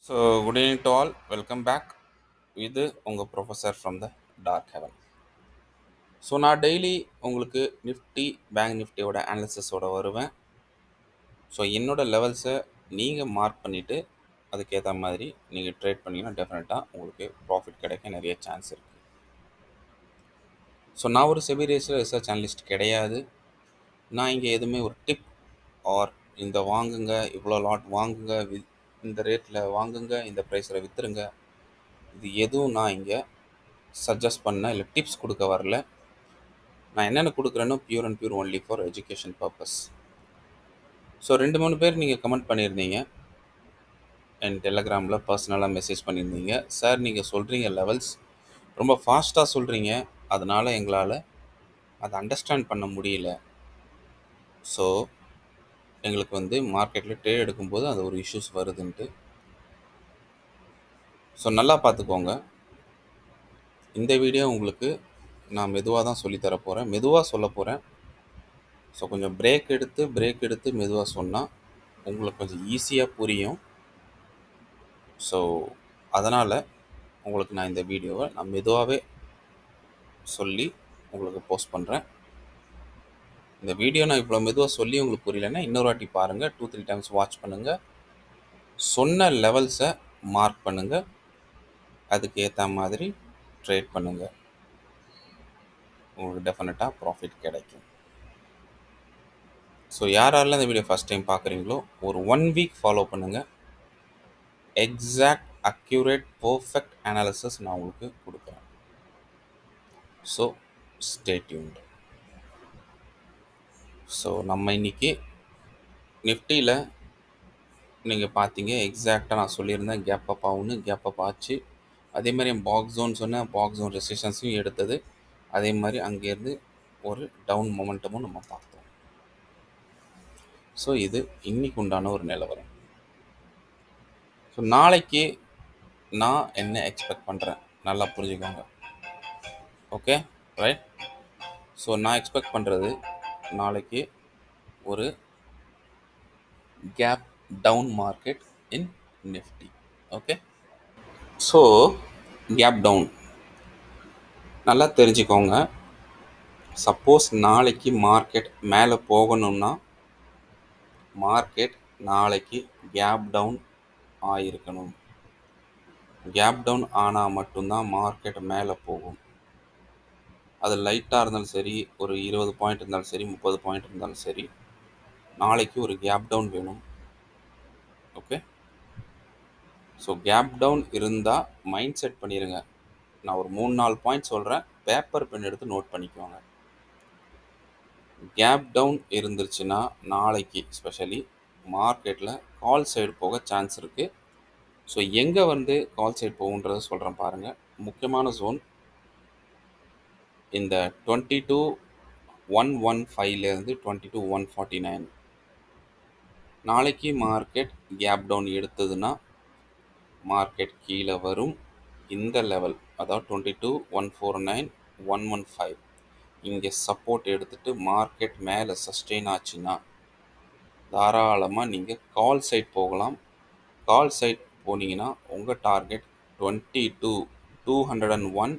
So, good evening to all. Welcome back. இது உங்கள் professor from the dark heaven. So நான் daily உங்களுக்கு Nifty bank நிஃப்டியோட அனாலிசிஸோட வருவேன். ஸோ என்னோடய லெவல்ஸை நீங்கள் மார்க் பண்ணிவிட்டு அதுக்கேற்ற மாதிரி நீங்கள் ட்ரேட் பண்ணிங்கன்னா டெஃபினட்டாக உங்களுக்கு ப்ராஃபிட் கிடைக்க நிறைய சான்ஸ் இருக்குது. ஸோ நான் ஒரு செபி ரிசர்ச் அனலிஸ்ட் கிடையாது. நான் இங்கே எதுவுமே ஒரு டிப் ஆர் இந்த வாங்குங்க, இவ்வளோ லாட் வாங்குங்க, இந்த ரேட்டில் வாங்குங்க, இந்த ப்ரைஸில் விற்றுருங்க, இது எதுவும் நான் இங்கே சஜஸ்ட் பண்ண இல்லை டிப்ஸ் கொடுக்க வரல. நான் என்னென்ன கொடுக்குறேன்னு pure and pure only for education purpose. So 2-3 பேர் நீங்கள் கமெண்ட் பண்ணியிருந்தீங்க, என் டெலகிராமில் பர்சனலாக மெசேஜ் பண்ணியிருந்தீங்க. சார் நீங்கள் சொல்கிறீங்க லெவல்ஸ் ரொம்ப ஃபாஸ்ட்டாக சொல்கிறீங்க, அதனால் எங்களால் அதை அண்டர்ஸ்டாண்ட் பண்ண முடியல. ஸோ எங்களுக்கு மார்க்கெட்டில் ட்ரேட் எடுக்கும்போது அது ஒரு இஷ்யூஸ் வருதுன்ட்டு. ஸோ நல்லா பார்த்துக்கோங்க. இந்த வீடியோ உங்களுக்கு நான் மெதுவாக தான் சொல்லித்தர போகிறேன், மெதுவாக சொல்ல போகிறேன். ஸோ கொஞ்சம் பிரேக் எடுத்து மெதுவாக சொன்னால் உங்களுக்கு கொஞ்சம் ஈஸியாக புரியும். ஸோ அதனால் உங்களுக்கு நான் இந்த வீடியோவை நான் மெதுவாகவே சொல்லி உங்களுக்கு போஸ்ட் பண்ணுறேன். இந்த வீடியோ நான் இவ்வளோ மெதுவாக சொல்லி உங்களுக்கு புரியலன்னா இன்னொரு வாட்டி பாருங்கள், 2-3 டைம்ஸ் வாட்ச் பண்ணுங்கள், சொன்ன லெவல்ஸை மார்க் பண்ணுங்கள், அதுக்கு ஏற்ற மாதிரி ட்ரேட் பண்ணுங்கள், உங்களுக்கு டெஃபினட்டாக ப்ராஃபிட் கிடைக்கும். ஸோ யாரெல்லாம் இந்த வீடியோ ஃபஸ்ட் டைம் பார்க்குறீங்களோ ஒரு 1 வீக் ஃபாலோ பண்ணுங்கள். எக்ஸாக்ட் அக்யூரேட் பர்ஃபெக்ட் அனாலிசிஸ் நான் உங்களுக்கு கொடுக்குறேன். So stay tuned. ஸோ நம்ம இன்றைக்கி நிஃப்டியில் நீங்கள் பார்த்தீங்க, எக்ஸாக்டாக நான் சொல்லியிருந்தேன் கேப் அப் ஆகுன்னு, கேப் அப் ஆச்சு. அதே மாதிரி என் பாக்ஸ் ஜோன் சொன்னேன், பாக்ஸ் ஜோன் ரெசிஸ்டன்ஸையும் எடுத்தது. அதே மாதிரி அங்கேருந்து ஒரு டவுன் மொமெண்டமும் நம்ம பார்த்தோம். ஸோ இது இன்னைக்கு உண்டான ஒரு நிலவரம். ஸோ நாளைக்கு நான் என்ன எக்ஸ்பெக்ட் பண்ணுறேன் நல்லா புரிஞ்சுக்கோங்க. Okay right. ஸோ நான் எக்ஸ்பெக்ட் பண்ணுறது நாளைக்கு ஒரு gap down market in Nifty. Okay, so gap down நல்லா தெரிஞ்சுக்கோங்க. சப்போஸ் நாளைக்கு மார்க்கெட் மேலே போகணும்னா மார்க்கெட் நாளைக்கு கேப் டவுன் ஆகிருக்கணும். கேப் டவுன் ஆனால் மட்டும்தான் மார்க்கெட் மேலே போகும். அது லைட்டாக இருந்தாலும் சரி, ஒரு 20 பாயிண்ட் இருந்தாலும் சரி, 30 பாயிண்ட் இருந்தாலும் சரி, நாளைக்கு ஒரு கேப் டவுன் வேணும். ஓகே, ஸோ கேப் டவுன் இருந்தால் மைண்ட் செட் பண்ணிடுங்க. நான் ஒரு 3-4 பாயிண்ட் சொல்கிறேன், பேப்பர் பென் எடுத்து நோட் பண்ணிக்குவாங்க. கேப் டவுன் இருந்துருச்சுன்னா நாளைக்கு ஸ்பெஷலி மார்க்கெட்டில் கால் சைடு போக சான்ஸ் இருக்குது. ஸோ எங்கே கால் சைடு போகுன்றதை சொல்கிறேன் பாருங்கள். முக்கியமான ஜோன் இந்த 22,115 22,149. நாளைக்கு மார்க்கெட் கேப் டவுன் எடுத்ததுன்னா மார்க்கெட் கீழே வரும். இந்த லெவல் அதாவது 22,149 115 இங்கே சப்போர்ட் எடுத்துகிட்டு மார்க்கெட் மேலே சஸ்டெயின் ஆச்சுன்னா தாராளமாக நீங்கள் கால் சைட் போகலாம். கால் சைட் போனீங்கன்னா உங்கள் டார்கெட் 22,201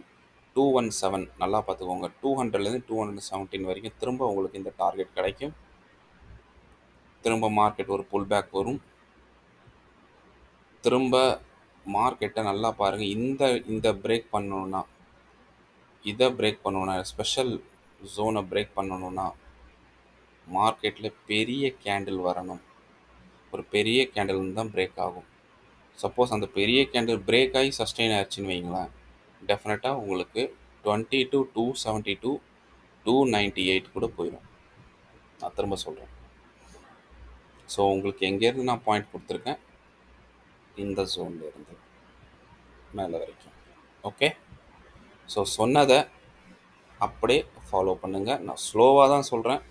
217. நல்லா பார்த்துக்கோங்க, 200லேருந்து 217 வரைக்கும் திரும்ப உங்களுக்கு இந்த டார்கெட் கிடைக்கும். திரும்ப மார்க்கெட் ஒரு புல் பேக் வரும். திரும்ப மார்க்கெட்டை நல்லா பாருங்கள். இந்த பிரேக் பண்ணணுன்னா, இதை பிரேக் பண்ணணுன்னா, ஸ்பெஷல் ஜோனை பிரேக் பண்ணணுன்னா மார்க்கெட்டில் பெரிய கேண்டில் வரணும். ஒரு பெரிய கேண்டில் தான் பிரேக் ஆகும். சப்போஸ் அந்த பெரிய கேண்டில் பிரேக் ஆகி சஸ்டெயின் ஆயிடுச்சுன்னு வைங்களேன், டெஃபினட்டாக உங்களுக்கு 22,272 298 கூட போயிடும். நான் திரும்ப சொல்கிறேன். ஸோ உங்களுக்கு எங்கேருந்து நான் பாயிண்ட் கொடுத்துருக்கேன், இந்த ஜோன்லேருந்து மேலே வரைக்கும். ஓகே, ஸோ சொன்னதை அப்படியே ஃபாலோ பண்ணுங்கள். நான் ஸ்லோவாக தான் சொல்கிறேன்.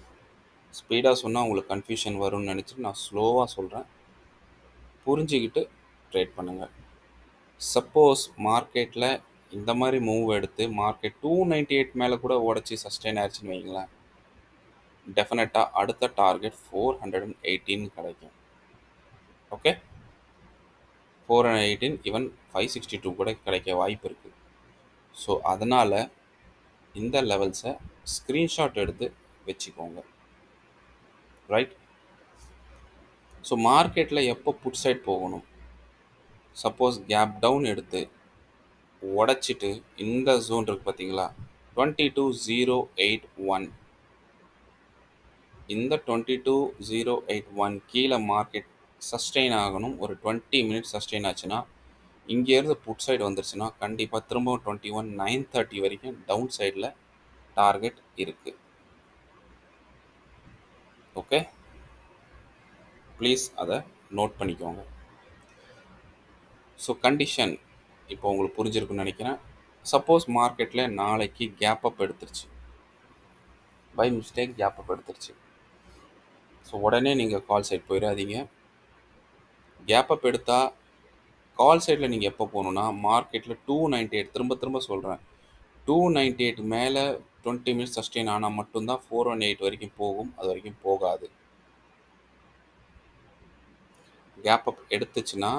ஸ்பீடாக சொன்னால் உங்களுக்கு கன்ஃபியூஷன் வரும்னு நினச்சிட்டு நான் ஸ்லோவாக சொல்கிறேன். புரிஞ்சுக்கிட்டு ட்ரேட் பண்ணுங்கள். சப்போஸ் மார்க்கெட்டில் இந்த மாதிரி மூவ் எடுத்து மார்க்கெட் 298 மேலே கூட உடச்சி சஸ்டெயின் ஆயிடுச்சுன்னு வைங்களேன், டெஃபினட்டாக அடுத்த டார்கெட் 418 கிடைக்கும். ஓகே, 418, ஈவன் 562 கூட கிடைக்க வாய்ப்பு இருக்குது. ஸோ அதனால் இந்த லெவல்ஸை ஸ்க்ரீன்ஷாட் எடுத்து வச்சுக்கோங்க. ரைட். ஸோ மார்க்கெட்டில் எப்போ புட் சைட் போகணும்? சப்போஸ் கேப் டவுன் எடுத்து உடச்சிட்டு இந்த ஜோன் இருக்குது பார்த்தீங்களா, 22,081, இந்த 22,081 கீழே மார்க்கெட் சஸ்டெயின் ஆகணும். ஒரு 20 மினிட்ஸ் சஸ்டெயின் ஆச்சுன்னா, இங்கேருந்து புட் சைடு வந்துருச்சுன்னா கண்டிப்பாக திரும்பவும் 21,930 வரைக்கும் டவுன் சைடில் டார்கெட் இருக்குது. ஓகே, ப்ளீஸ் அதை நோட் பண்ணிக்கோங்க. ஸோ கண்டிஷன் இப்போ உங்களுக்கு புரிஞ்சிருக்குன்னு நினைக்கிறேன். சப்போஸ் மார்க்கெட்டில் நாளைக்கு கேப் அப் எடுத்துருச்சு, பை மிஸ்டேக் கேப் அப் எடுத்துருச்சு, ஸோ உடனே நீங்கள் கால் சைட் போயிடாதீங்க. கேப் அப் எடுத்தால் கால் சைடில் நீங்கள் எப்போ போகணுன்னா, மார்க்கெட்டில் 298, திரும்ப திரும்ப சொல்கிறேன், 298 மேலே 20 மினிட்ஸ் சஸ்டெயின் ஆனால் மட்டும்தான் 418 வரைக்கும் போகும். அது வரைக்கும் போகாது. கேப் அப் எடுத்துச்சுன்னா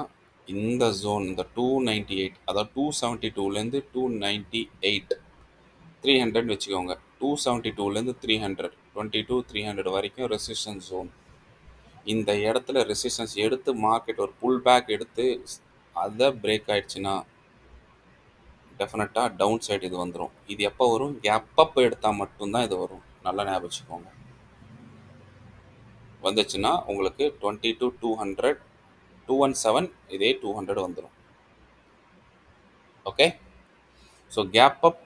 இந்த ஜோன், இந்த 298, அதாவது 272லேருந்து 298, 300 வச்சுக்கோங்க. 272லேருந்து 300, 22,300 வரைக்கும் ரெசிஸ்டன்ஸ் ஜோன். இந்த இடத்துல ரெசிஸ்டன்ஸ் எடுத்து மார்க்கெட் ஒரு புல் பேக் எடுத்து அதை பிரேக் ஆகிடுச்சுன்னா டெஃபினட்டாக டவுன் சைடு இது வந்துடும். இது எப்போ வரும்? கேப் அப் எடுத்தால் மட்டும்தான் இது வரும். நல்லா ஞாபகம் வச்சுக்கோங்க. வந்துச்சுன்னா உங்களுக்கு 22,200, 217, இதே 200 வந்துடும். ஓகே. ஸோ கேப் அப்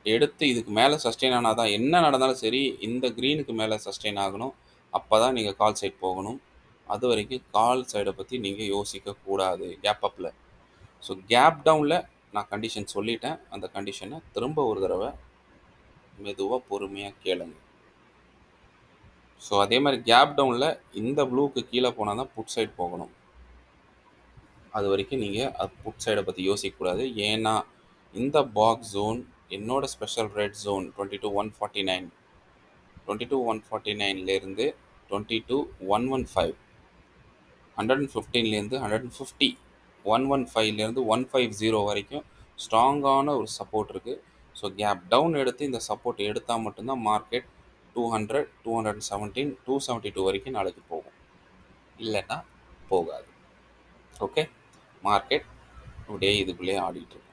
எடுத்து இதுக்கு மேலே சஸ்டெயின் ஆனால் தான், என்ன நடந்தாலும் சரி இந்த க்ரீனுக்கு மேலே சஸ்டெயின் ஆகணும். அப்போ தான் நீங்கள் கால் சைட் போகணும். அது வரைக்கும் கால் சைடை பற்றி நீங்கள் யோசிக்கக்கூடாது கேப் அப்பில். ஸோ கேப் டவுனில் நான் கண்டிஷன் சொல்லிட்டேன். அந்த கண்டிஷனை திரும்ப ஒரு தடவை மெதுவாக பொறுமையாக கேளுங்க. ஸோ அதே மாதிரி கேப் டவுனில் இந்த ப்ளூக்கு கீழே போனால் தான் புட் சைட் போகணும். அது வரைக்கும் நீங்கள் அது புட் சைடை பற்றி யோசிக்கக்கூடாது. ஏன்னா இந்த பாக்ஸ் ஜோன் என்னோட ஸ்பெஷல் ரெட் ஜோன் 22,149, 22,149லேருந்து 22,115, 115லேருந்து 150, 115லேருந்து 150 வரைக்கும் ஸ்ட்ராங்கான ஒரு சப்போர்ட் இருக்குது. ஸோ கேப் டவுன் எடுத்து இந்த சப்போர்ட் எடுத்தால் மட்டும்தான் மார்க்கெட் 200, 217, 272 வரைக்கும் நாளைக்கு போகும். இல்லைன்னா போகாது. ஓகே, மார்க்கெட் டுடே இதுக்குள்ளேயே ஆடிட்டுருக்கு.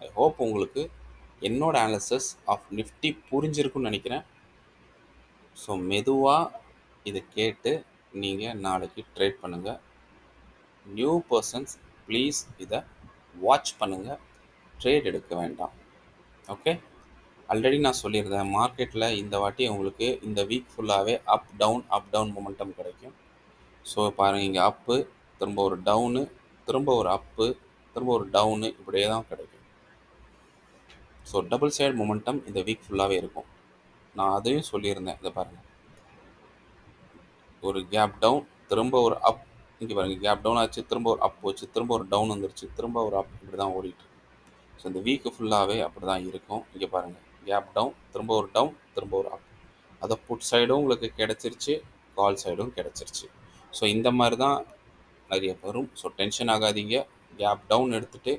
ஐ ஹோப் உங்களுக்கு என்னோட அனாலிசிஸ் ஆஃப் நிஃப்டி புரிஞ்சிருக்குன்னு நினைக்கிறேன். ஸோ மெதுவாக இதை கேட்டு நீங்கள் நாளைக்கு ட்ரேட் பண்ணுங்கள். நியூ பர்சன்ஸ் ப்ளீஸ் இதை வாட்ச் பண்ணுங்கள், ட்ரேட் எடுக்க வேண்டாம். ஓகே, ஆல்ரெடி நான் சொல்லியிருந்தேன் மார்க்கெட்டில் இந்த வாட்டி உங்களுக்கு இந்த வீக் ஃபுல்லாகவே அப் டவுன் மொமெண்டம் கிடைக்கும். ஸோ பாருங்கள், இங்கே அப்பு, திரும்ப ஒரு டவுனு, திரும்ப ஒரு அப்பு, திரும்ப ஒரு டவுனு, இப்படியே தான் கிடைக்கும். ஸோ டபுள் சைடு மொமெண்டம் இந்த வீக் ஃபுல்லாகவே இருக்கும். நான் அதையும் சொல்லியிருந்தேன். இதை பாருங்கள், ஒரு கேப் டவுன், திரும்ப ஒரு அப், இங்கே பாருங்கள் கேப் டவுன் ஆச்சு, திரும்ப ஒரு அப் போச்சு, திரும்ப ஒரு டவுன் வந்துருச்சு, திரும்ப ஒரு அப், இப்படி தான் ஓடிட்டு. ஸோ இந்த வீக்கு ஃபுல்லாகவே அப்படி தான் இருக்கும். இங்கே பாருங்கள், கேப் டவுன், திரும்ப ஒரு டவுன், திரும்ப ஒரு அப். அதை புட் சைடும் உங்களுக்கு கிடச்சிருச்சு, கால் சைடும் கிடச்சிருச்சு. ஸோ இந்த மாதிரி தான் நிறைய வரும். ஸோ டென்ஷன் ஆகாதீங்க. கேப் டவுன் எடுத்துகிட்டு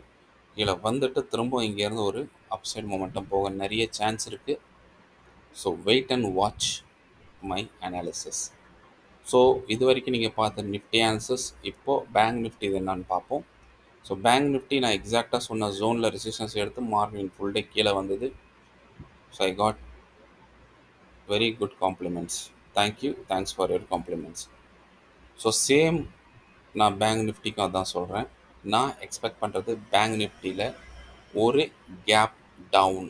கீழே வந்துட்டு திரும்ப இங்கேருந்து ஒரு அப் சைடு மொமெண்டம் போக நிறைய சான்ஸ் இருக்குது. So wait and watch my analysis. So இது வரைக்கும் நீங்கள் பார்த்த நிஃப்டி அனாலிசிஸ். இப்போது பேங்க் நிஃப்டி இது என்னன்னு பார்ப்போம். ஸோ பேங்க் நிஃப்டி நான் எக்ஸாக்டாக சொன்ன ஜோனில் ரெசிஸ்டன்ஸ் எடுத்து மார்னிங் ஃபுல் டே கீழே வந்தது. So I got very good compliments. Thank you, thanks for your compliments. So same நான் பேங்க் நிஃப்டிக்கும் அதான் சொல்கிறேன். நான் எக்ஸ்பெக்ட் பண்ணுறது பேங்க் நிஃப்டியில் ஒரு கேப் டவுன்,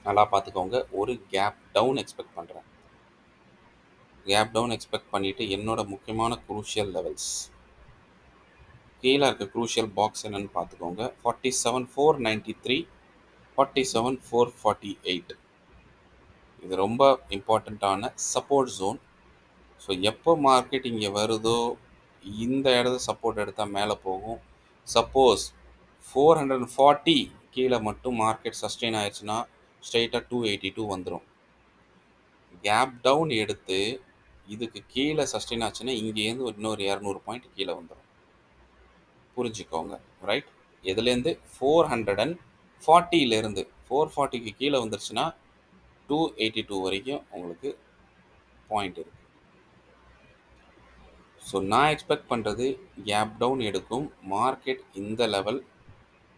நல்லா பார்த்துக்கோங்க, ஒரு கேப் டவுன் எக்ஸ்பெக்ட் பண்ணுறேன். கேப் டவுன் எக்ஸ்பெக்ட் பண்ணிவிட்டு என்னோட முக்கியமான குரூஷியல் லெவல்ஸ் கீழே இருக்க குரூஷியல் பாக்ஸ் என்னென்னு பார்த்துக்கோங்க. 47,493, 47,448. இது ரொம்ப இம்பார்ட்டண்ட்டான சப்போர்ட் ஜோன். ஸோ எப்போ மார்க்கெட் இங்கே வருதோ இந்த இடத்த சப்போர்ட் எடுத்தால் மேலே போகும். சப்போஸ் 440 கீழே மட்டும் மார்க்கெட் சஸ்டெயின் ஆயிடுச்சுன்னா ஸ்ட்ரெயிட்டாக 282 வந்துடும். கேப் டவுன் எடுத்து இதுக்கு கீழே சஸ்டெயின் ஆச்சுன்னா இங்கேருந்து இன்னொரு 200 பாயிண்ட் கீழே வந்துடும். புரிஞ்சுக்கோங்க. ரைட்? எதுலேருந்து 440லேருந்து 440க்கு கீழே வந்துருச்சுன்னா 282 வரைக்கும் உங்களுக்கு பாயிண்ட் இருக்கு. ஸோ நான் எக்ஸ்பெக்ட் பண்ணுறது கேப் டவுன் எடுக்கும். மார்க்கெட் இந்த லெவல்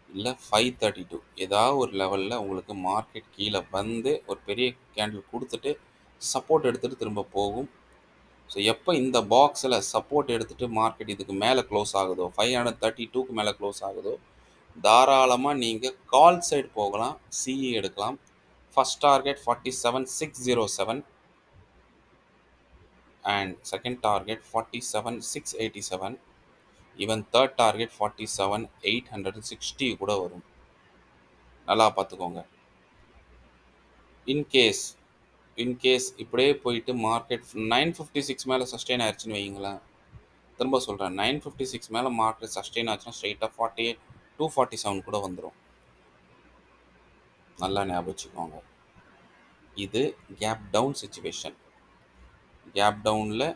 இல்லை 532 ஏதாவது ஒரு லெவலில் உங்களுக்கு மார்க்கெட் கீழே வந்து ஒரு பெரிய கேண்டில் கொடுத்துட்டு சப்போர்ட் எடுத்துகிட்டு திரும்ப போகும். ஸோ எப்போ இந்த பாக்ஸில் சப்போர்ட் எடுத்துகிட்டு மார்க்கெட் இதுக்கு மேலே க்ளோஸ் ஆகுதோ 532க்கு மேலே க்ளோஸ் ஆகுதோ தாராளமாக நீங்கள் கால் சைடு போகலாம், சிஇ எடுக்கலாம். First target 47607 and second target 47687, even third target 47860 கூட வரும். நல்லா பார்த்துக்கோங்க. இன்கேஸ் இப்படியே போயிட்டு மார்க்கெட் 956 மேலே சஸ்டெயின் ஆயிடுச்சுன்னு வைங்களேன். திரும்ப சொல்கிறேன், 956 மேலே மார்க்கெட் சஸ்டெயின் ஆச்சுன்னா ஸ்ட்ரெயிட்டாக 48 247 கூட வந்துடும். நல்லா ஞாபகம் வச்சுக்கோங்க. இது கேப் டவுன் சுச்சுவேஷன். கேப் டவுனில்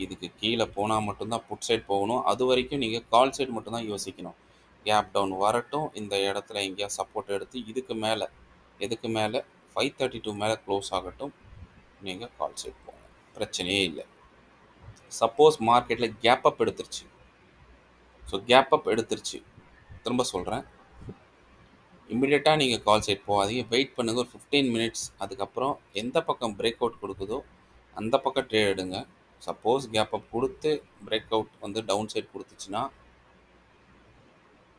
இதுக்கு கீழே போனால் மட்டும்தான் புட் சைட் போகணும். அது வரைக்கும் நீங்கள் கால் சைடு மட்டும்தான் யோசிக்கணும். கேப் டவுன் வரட்டும், இந்த இடத்துல எங்கேயா சப்போர்ட் எடுத்து எதுக்கு மேலே 532 மேலே க்ளோஸ் ஆகட்டும், நீங்கள் கால் சைட் போங்க, பிரச்சனையே இல்லை. சப்போஸ் மார்க்கெட்டில் கேப் அப் எடுத்துருச்சு, திரும்ப சொல்கிறேன், இம்மிடியட்டாக நீங்கள் கால் சைட் போகாதீங்க, வெயிட் பண்ணுங்கள் ஒரு 15 மினிட்ஸ். அதுக்கப்புறம் எந்த பக்கம் பிரேக் அவுட் கொடுக்குதோ அந்த பக்கம் ட்ரேட் எடுங்க. சப்போஸ் கேப் அப் கொடுத்து பிரேக் அவுட் வந்து டவுன் சைட் கொடுத்துச்சுன்னா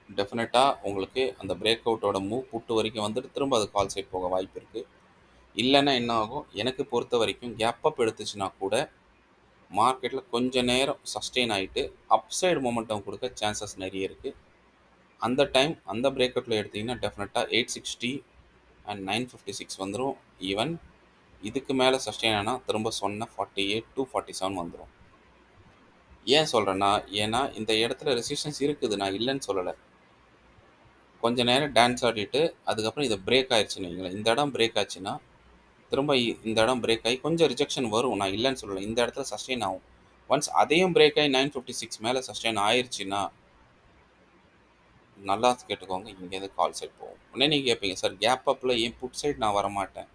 டெஃபினட்டாக உங்களுக்கு அந்த பிரேக் அவுட்டோட மூவ் புட்டு வரைக்கும் வந்துட்டு திரும்ப அது கால் சைட் போக வாய்ப்பு இருக்குது. இல்லைன்னா என்ன ஆகும், எனக்கு பொறுத்த வரைக்கும் கேப் அப் எடுத்துச்சுன்னா கூட மார்க்கெட்டில் கொஞ்சம் நேரம் சஸ்டெயின் ஆகிட்டு அப்சைடு மொமெண்டம் கொடுக்க சான்சஸ் நிறைய இருக்குது. அந்த டைம் அந்த பிரேக் அவுட்டில் எடுத்திங்கன்னா டெஃபினட்டாக 860 and 956 வந்துடும். ஈவன் இதுக்கு மேலே சஸ்டெயின் ஆனால் திரும்ப சொன்ன 48 247 வந்துடும். ஏன் சொல்கிறேன்னா, ஏன்னா இந்த இடத்துல ரெசிஸ்டன்ஸ் இருக்குது, நான் இல்லைன்னு சொல்லலை. கொஞ்சம் நேரம் டான்ஸ் ஆடிட்டு அதுக்கப்புறம் இதை பிரேக் ஆயிடுச்சுன்னு வைங்களேன். இந்த இடம் பிரேக் ஆச்சுன்னா திரும்ப இந்த இடம் பிரேக் ஆகி கொஞ்சம் ரிஜெக்ஷன் வரும், நான் இல்லைன்னு சொல்லலை. இந்த இடத்துல சஸ்டெயின் ஆகும். ஒன்ஸ் அதையும் பிரேக் ஆகி 956 மேலே சஸ்டெயின் ஆயிடுச்சுன்னா நல்லா கேட்டுக்கோங்க, இங்கேருந்து கால் சைட் போகும். உடனே நீங்கள் கேட்பீங்க, சார் கேப் அப்பில் ஏன் புட் சைட் நான் வரமாட்டேன்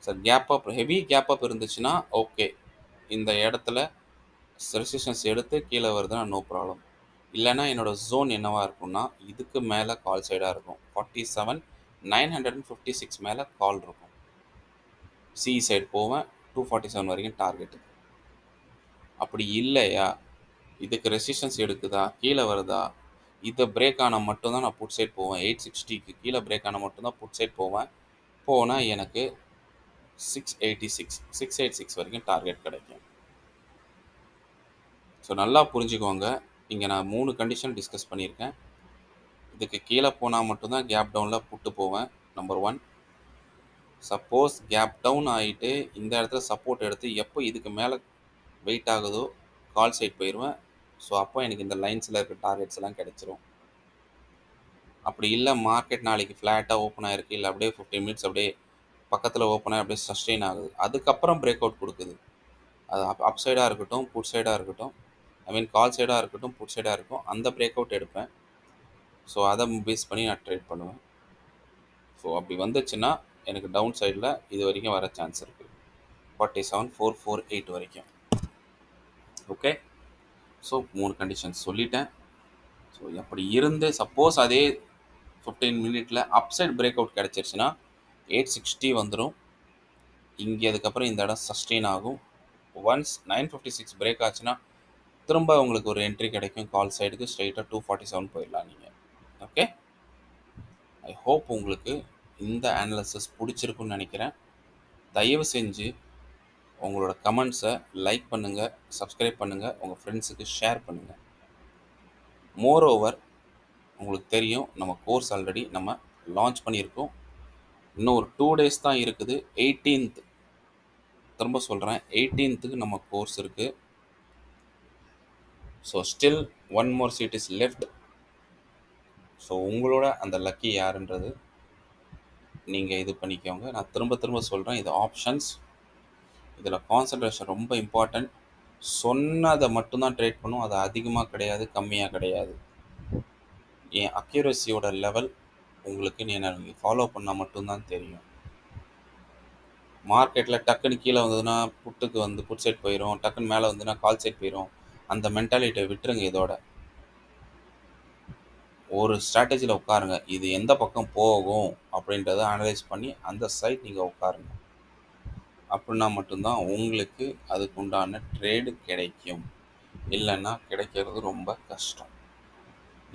sir? Gap up heavy gap up இருந்துச்சுன்னா ஓகே, இந்த இடத்துல ரெசிஸ்டன்ஸ் எடுத்து கீழே வருதுன்னா நோ ப்ராப்ளம். இல்லைன்னா என்னோடய ஜோன் என்னவாக இருக்கும்னா இதுக்கு மேலே கால் சைடாக இருக்கும். 47 956 மேலே கால் இருக்கும். சி சைடு போவேன், 247 வரைக்கும் டார்கெட்டு. அப்படி இல்லையா, இதுக்கு ரெசிஸ்டன்ஸ் எடுக்குதா, கீழே வருதா, இதை பிரேக் ஆனால் மட்டும்தான் நான் புட் சைட் போவேன். 860க்கு கீழே பிரேக் ஆனால் மட்டும்தான் புட் சைட் போவேன். போனால் எனக்கு 686 வரைக்கும் டார்கெட் கிடைக்கும். ஸோ நல்லா புரிஞ்சுக்கோங்க. இங்கே நான் 3 கண்டிஷன் டிஸ்கஸ் பண்ணியிருக்கேன். இதுக்கு கீழே போனால் மட்டும்தான் கேப் டவுனில் புட்டு போவேன். நம்பர் 1. சப்போஸ் கேப் டவுன் ஆகிட்டு இந்த இடத்துல சப்போர்ட் எடுத்து எப்போ இதுக்கு மேலே வெயிட் ஆகுதோ கால் சைட் போயிடுவேன். ஸோ அப்போ எனக்கு இந்த லைன்ஸில் இருக்க டார்கெட்ஸ் எல்லாம் கிடைச்சிரும். அப்படி இல்லை, மார்க்கெட் நாளைக்கு ஃப்ளாட்டாக ஓப்பன் ஆகிருக்கு, இல்லை அப்படியே 15 மினிட்ஸ் அப்படியே பக்கத்தில் ஓப்பன் ஆகி அப்படியே சஸ்டெயின் ஆகுது, அதுக்கப்புறம் பிரேக் அவுட் கொடுக்குது, அது அப் சைடாக இருக்கட்டும் புட் சைடாக இருக்கட்டும், கால் சைடாக இருக்கட்டும் புட் சைடாக இருக்கும், அந்த பிரேக் அவுட் எடுப்பேன். ஸோ அதை பேஸ் பண்ணி நான் ட்ரேட் பண்ணுவேன். ஸோ அப்படி வந்துச்சுன்னா எனக்கு டவுன் சைடில் இது வரைக்கும் வர சான்ஸ் இருக்குது, 47,448 வரைக்கும். ஓகே, ஸோ 3 கண்டிஷன்ஸ் சொல்லிட்டேன். ஸோ அப்படி இருந்து சப்போஸ் அதே 15 மினிட்ல அப்சைட் பிரேக் அவுட் கிடச்சிருச்சுன்னா 860 வந்துடும். இங்கே அதுக்கப்புறம் இந்த இடம் சஸ்டெயின் ஆகும். ஒன்ஸ் 956 பிரேக் ஆச்சுன்னா திரும்ப உங்களுக்கு ஒரு என்ட்ரி கிடைக்கும் கால் சைடுக்கு, ஸ்ட்ரைட்டாக 247 போயிடலாம் நீங்கள். ஓகே, ஐ ஹோப் உங்களுக்கு இந்த அனாலிசிஸ் பிடிச்சிருக்குன்னு நினைக்கிறேன். தயவு செஞ்சு உங்களோட கமெண்ட்ஸை லைக் பண்ணுங்கள், சப்ஸ்கிரைப் பண்ணுங்கள், உங்கள் ஃப்ரெண்ட்ஸுக்கு ஷேர் பண்ணுங்கள். மோரோவர் உங்களுக்கு தெரியும், நம்ம கோர்ஸ் ஆல்ரெடி நம்ம லான்ச் பண்ணியிருக்கோம். இன்னும் ஒரு 2 டேஸ் தான் இருக்குது. 18th, திரும்ப சொல்கிறேன், 18th நம்ம கோர்ஸ் இருக்குது. So still 1 more seat is left. So உங்களோட அந்த லக்கி யாருன்றது நீங்கள் இது பண்ணிக்கோங்க. நான் திரும்ப சொல்கிறேன், இது ஆப்ஷன்ஸ், இதில் கான்சன்ட்ரேஷன் ரொம்ப இம்பார்ட்டன்ட். சொன்னதை மட்டும்தான் ட்ரேட் பண்ணும், அது அதிகமாக கிடையாது, கம்மியாக கிடையாது. என் அக்யூரஸியோட லெவல் உங்களுக்கு நீங்கள் ஃபாலோ பண்ணால் மட்டும்தான் தெரியும். மார்க்கெட்டில் டக்குன்னு கீழே வந்ததுன்னா புட்டுக்கு வந்து புட் சைட் போயிடும், டக்குன்னு மேலே வந்ததுன்னா கால் சைட் போயிடும். அந்த மென்டாலிட்டியை விட்டுருங்க. இதோட ஒரு ஸ்ட்ராட்டஜியில் உட்காருங்க. இது எந்த பக்கம் போகும் அப்படின்றத அனலைஸ் பண்ணி அந்த சைட் நீங்கள் உட்காருங்க. அப்படின்னா மட்டும்தான் உங்களுக்கு அதுக்கு உண்டான ட்ரேடு கிடைக்கும். இல்லைன்னா கிடைக்கிறது ரொம்ப கஷ்டம்.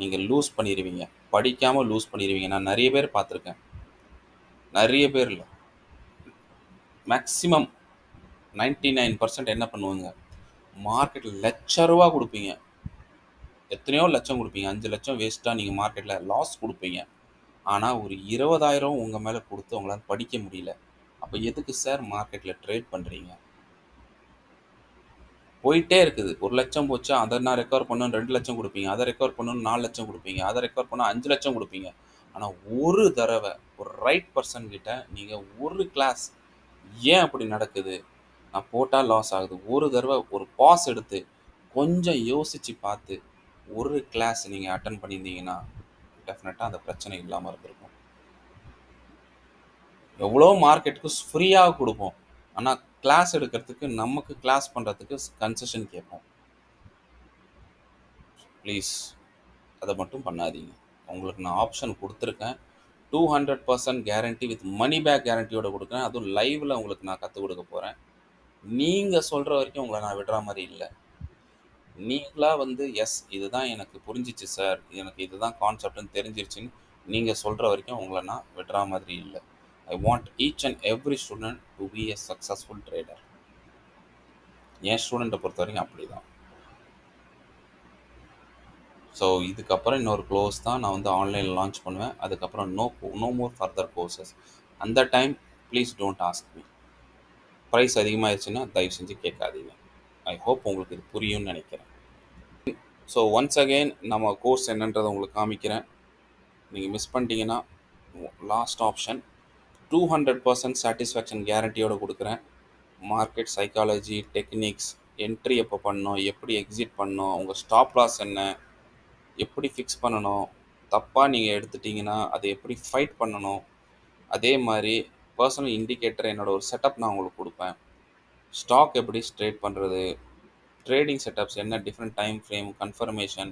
நீங்கள் லூஸ் பண்ணிடுவீங்க, படிக்காமல் லூஸ் பண்ணிடுவீங்க. நான் நிறைய பேர் பார்த்துருக்கேன். நிறைய பேர் இல்லை, மேக்ஸிமம் 99% என்ன பண்ணுவாங்க, மார்க்கெட்டில் லட்ச ரூபா கொடுப்பீங்க, எத்தனையோ லட்சம் கொடுப்பீங்க, 5 லட்சம் வேஸ்ட்டாக நீங்கள் மார்க்கெட்டில் லாஸ் கொடுப்பீங்க. ஆனால் ஒரு 20,000 உங்கள் மேலே கொடுத்து உங்களால் படிக்க முடியல. அப்போ எதுக்கு சார் மார்க்கெட்டில் ட்ரேட் பண்ணுறீங்க? போயிட்டே இருக்குது. 1 லட்சம் போச்சா, அதை நான் ரெக்கவர் பண்ணணும் 2 லட்சம் கொடுப்பீங்க, அதை ரெக்கவர் பண்ணணும் 4 லட்சம் கொடுப்பீங்க, அதை ரெக்கவர் பண்ண 5 லட்சம் கொடுப்பீங்க. ஆனால் ஒரு தடவை ஒரு ரைட் பர்சன் கிட்ட நீங்கள் ஒரு கிளாஸ், ஏன் அப்படி நடக்குது, நான் போட்டால் லாஸ் ஆகுது, ஒரு தடவை ஒரு பாஸ் எடுத்து கொஞ்சம் யோசித்து பார்த்து ஒரு கிளாஸ் நீங்கள் அட்டன் பண்ணியிருந்தீங்கன்னா டெஃபினட்டாக அந்த பிரச்சனை இல்லாமல் இருந்திருக்கும். எவ்வளோ மார்க்கெட்டுக்கு ஃப்ரீயாக கொடுப்போம், ஆனால் கிளாஸ் எடுக்கிறதுக்கு, நமக்கு கிளாஸ் பண்ணுறதுக்கு கன்செஷன் கேட்போம். ப்ளீஸ் அதை மட்டும் பண்ணாதீங்க. உங்களுக்கு நான் ஆப்ஷன் கொடுத்துருக்கேன். 200% கேரண்டி வித் மணி பேக் கேரண்டியோட கொடுக்குறேன். அதுவும் லைவில் உங்களுக்கு நான் கற்றுக் கொடுக்க போகிறேன். நீங்கள் சொல்கிற வரைக்கும் உங்களை நான் விடுற மாதிரி இல்லை. நீங்களாக வந்து எஸ் இதுதான் எனக்கு புரிஞ்சிச்சு சார், எனக்கு இதுதான் கான்செப்ட்னு தெரிஞ்சிருச்சுன்னு நீங்கள் சொல்கிற வரைக்கும் உங்களை நான் விடுற மாதிரி இல்லை. I want each and every student to be a successful trader. என் ஸ்டூடெண்ட்டை பொறுத்த வரைக்கும் அப்படி தான். ஸோ இதுக்கப்புறம் இன்னொரு கோர்ஸ் தான் நான் வந்து ஆன்லைனில் லான்ச் பண்ணுவேன். அதுக்கப்புறம் நோ மோர் ஃபர்தர் கோர்சஸ். அந்த time please don't ask me. Price அதிகமாகிடுச்சுன்னா தயவு செஞ்சு கேட்காதீங்க. ஐ ஹோப் உங்களுக்கு இது புரியும்னு நினைக்கிறேன். ஸோ ஒன்ஸ் அகெயின் நம்ம கோர்ஸ் என்னன்றதை உங்களுக்கு காமிக்கிறேன். நீங்கள் மிஸ் பண்ணிட்டீங்கன்னா லாஸ்ட் ஆப்ஷன் 200% சாட்டிஸ்ஃபேக்ஷன் கேரண்டியோடு கொடுக்குறேன். மார்க்கெட் சைக்காலஜி, டெக்னிக்ஸ், என்ட்ரி எப்போ பண்ணணும், எப்படி எக்ஸிட் பண்ணணும், உங்கள் ஸ்டாப் லாஸ் என்ன, எப்படி ஃபிக்ஸ் பண்ணணும், தப்பாக நீங்கள் எடுத்துட்டிங்கன்னா அதை எப்படி ஃபைட் பண்ணணும், அதே மாதிரி பர்சனல் இண்டிகேட்டர் என்னோட ஒரு செட்டப் நான் உங்களுக்கு கொடுப்பேன். ஸ்டாக் எப்படி ட்ரேட் பண்ணுறது, ட்ரேடிங் செட்டப்ஸ் என்ன, டிஃப்ரெண்ட் டைம் ஃப்ரேம், கன்ஃபர்மேஷன்,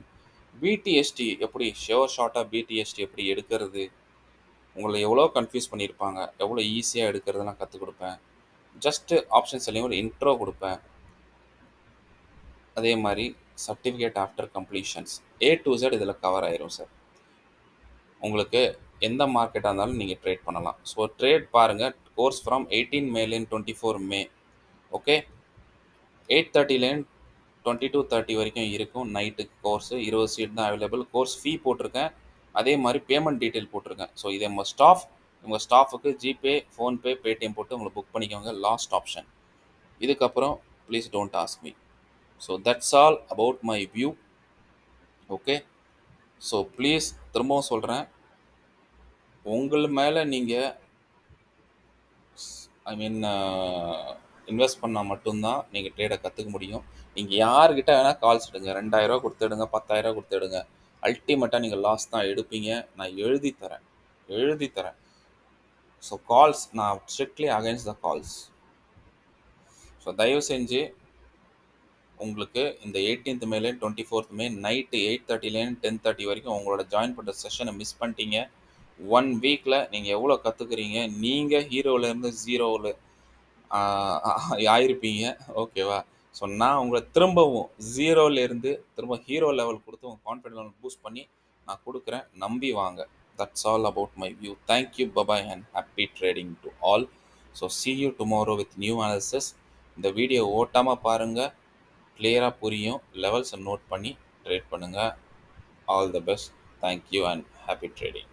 பிடிஎஸ்டி எப்படி ஷார்ட்டாக பிடிஎஸ்டி எப்படி எடுக்கிறது, உங்களை எவ்வளோ கன்ஃபியூஸ் பண்ணியிருப்பாங்க, எவ்வளோ ஈஸியாக எடுக்கிறதுலாம் கற்றுக் கொடுப்பேன். ஜஸ்ட்டு ஆப்ஷன்ஸ் எல்லாம் ஒரு இன்ட்ரோ கொடுப்பேன். அதே மாதிரி certificate after completions A to Z இதில் கவர் ஆயிரும் சார். உங்களுக்கு எந்த மார்க்கெட்டாக இருந்தாலும் நீங்கள் ட்ரேட் பண்ணலாம். ஸோ ட்ரேட் பாருங்கள். கோர்ஸ் ஃப்ரம் 18 மேலேருந்து 24 மே. ஓகே, 8:30லேருந்து 22:30 வரைக்கும் இருக்கும் நைட்டுக்கு கோர்ஸு. 20 சீட் தான் அவைலபிள். கோர்ஸ் ஃபீ போட்டிருக்கேன், அதே மாதிரி பேமெண்ட் டீட்டெயில் போட்டிருக்கேன். ஸோ இதை உங்கள் ஸ்டாஃபுக்கு ஜிபே, ஃபோன்பே, பேடிஎம் போட்டு உங்களை புக் பண்ணிக்கோங்க. Last option. இதுக்கப்புறம் please don't ask me. So that's all about my view. Okay, so please திரும்பவும் சொல்கிறேன், உங்கள் மேலே நீங்கள் இன்வெஸ்ட் பண்ணால் மட்டும்தான் நீங்கள் ட்ரேடை கற்றுக்க முடியும். நீங்கள் யார்கிட்ட வேணால் கால்ஸ் எடுங்க, 2000 கொடுத்து எடுங்க, 10,000 கொடுத்து எடுங்க, அல்டிமேட்டாக நீங்கள் லாஸ் தான் எடுப்பீங்க. நான் எழுதி தரேன். ஸோ கால்ஸ், நான் strictly against the calls. So தயவு செஞ்சு உங்களுக்கு இந்த 18th மேலே 24th மே நைட்டு 8:30லேருந்து 10:30 வரைக்கும் உங்களோட ஜாயின் பண்ணுற செஷனை மிஸ் பண்ணிட்டீங்க. 1 வீக்கில் நீங்கள் எவ்வளோ கற்றுக்குறீங்க, நீங்கள் ஹீரோவிலேருந்து ஜீரோவில் ஆயிருப்பீங்க. ஓகேவா? ஸோ நான் உங்களை திரும்பவும் ஜீரோலேருந்து திரும்ப ஹீரோ லெவல் கொடுத்து உங்கள் கான்ஃபிடன்ஸ் லெவல் பூஸ்ட் பண்ணி நான் கொடுக்குறேன். நம்பி வாங்க. That's all about my view. Thank you, bye bye and happy trading to all. So see you tomorrow with new analysis. இந்த வீடியோ ஓட்டாமல் பாருங்கள், கிளியராக புரியும். லெவல்ஸை நோட் பண்ணி ட்ரேட் பண்ணுங்கள். All the best. Thank you and happy trading.